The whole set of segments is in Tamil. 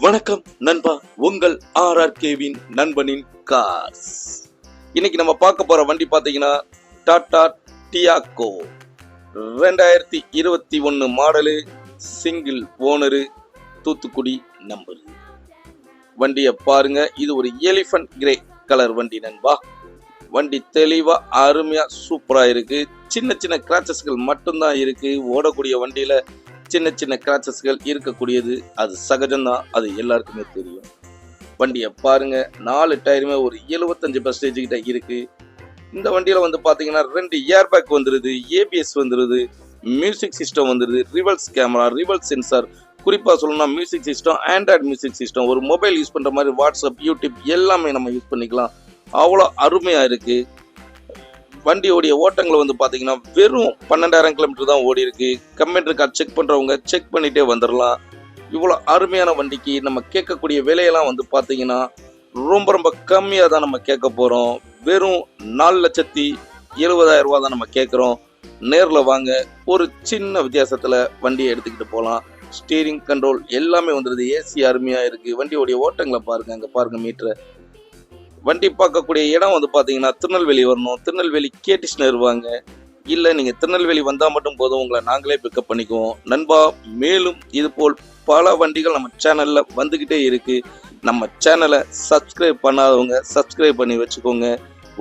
வணக்கம் நண்பா, உங்கள் ஆர்ஆர்கேவின் நண்பனின் கார்ஸ். இன்னைக்கு நம்ம பார்க்க போற வண்டி பாத்தீங்கன்னா Tata Tiago 2021 model, single owner, Thoothukudi number. வண்டியை பாருங்க, இது ஒரு எலிஃபண்ட் கிரே கலர் வண்டி நண்பா. வண்டி தெளிவா அருமையா சூப்பரா இருக்கு. சின்ன சின்ன கிராச்சஸ்கள் மட்டும்தான் இருக்கு. ஓடக்கூடிய வண்டியில சின்ன சின்ன கிராச்சஸ்கள் இருக்கக்கூடியது அது சகஜம்தான், அது எல்லாருக்குமே தெரியும். வண்டியை பாருங்க, 4 டயருமே ஒரு 75% கிட்ட இருக்கு. இந்த வண்டியில வந்து பாத்தீங்கன்னா 2 ஏர் பேக் வந்துருது, ஏபிஎஸ் வந்துருது, மியூசிக் சிஸ்டம் வந்துருது, ரிவர்ஸ் கேமரா, ரிவர்ஸ் சென்சார். குறிப்பா சொல்லணும்னா music system, Android music system, ஒரு மொபைல் யூஸ் பண்ற மாதிரி வாட்ஸ்அப், யூடியூப் எல்லாமே நம்ம யூஸ் பண்ணிக்கலாம். அவ்வளோ அருமையா இருக்கு. வண்டியோடைய ஓட்டங்களை வந்து பார்த்தீங்கன்னா வெறும் 12,000 கிலோமீட்டர் தான் ஓடி இருக்கு. கம்ப்யூட்டர் கார்டு செக் பண்ணுறவங்க செக் பண்ணிட்டே வந்துடலாம். இவ்வளோ அருமையான வண்டிக்கு நம்ம கேட்கக்கூடிய விலையெல்லாம் வந்து பார்த்தீங்கன்னா ரொம்ப ரொம்ப கம்மியாக தான் நம்ம கேட்க போகிறோம். வெறும் 4,70,000 ரூபா தான் நம்ம கேட்குறோம். நேரில் வாங்க, ஒரு சின்ன வித்தியாசத்தில் வண்டியை எடுத்துக்கிட்டு போகலாம். ஸ்டீரிங் கண்ட்ரோல் எல்லாமே வந்துடுது. ஏசி அருமையாக இருக்குது. வண்டியோடைய ஓட்டங்களை பாருங்கள், அங்கே பாருங்கள் மீட்டரை. வண்டி பார்க்கக்கூடிய இடம் வந்து பார்த்தீங்கன்னா திருநெல்வேலி வரணும். திருநெல்வேலி கேடிஸ் வருவாங்க. இல்லை நீங்கள் திருநெல்வேலி வந்தால் மட்டும் போதும், உங்களை நாங்களே பிக்கப் பண்ணிக்குவோம் நண்பா. மேலும் இதுபோல் பல வண்டிகள் நம்ம சேனலில் வந்துக்கிட்டே இருக்குது. நம்ம சேனலை சப்ஸ்கிரைப் பண்ணாதவங்க சப்ஸ்கிரைப் பண்ணி வச்சுக்கோங்க.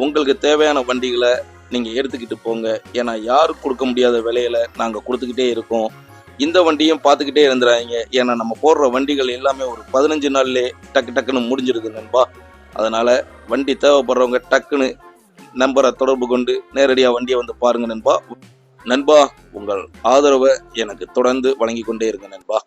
உங்களுக்கு தேவையான வண்டிகளை நீங்கள் எடுத்துக்கிட்டு போங்க. ஏன்னா யாரும் கொடுக்க முடியாத விலையில நாங்கள் கொடுத்துக்கிட்டே இருக்கோம். இந்த வண்டியும் பார்த்துக்கிட்டே இருந்துறாங்க. ஏன்னா நம்ம போடுற வண்டிகள் எல்லாமே ஒரு 15 நாள்லேயே டக்குன்னு முடிஞ்சிருது நண்பா. அதனால வண்டி தேவைப்படுறவங்க டக்குன்னு நம்பரை தொடர்பு கொண்டு நேரடியாக வண்டியை வந்து பாருங்க நண்பா. உங்கள் ஆதரவை எனக்கு தொடர்ந்து வழங்கி கொண்டே இருங்க நண்பா.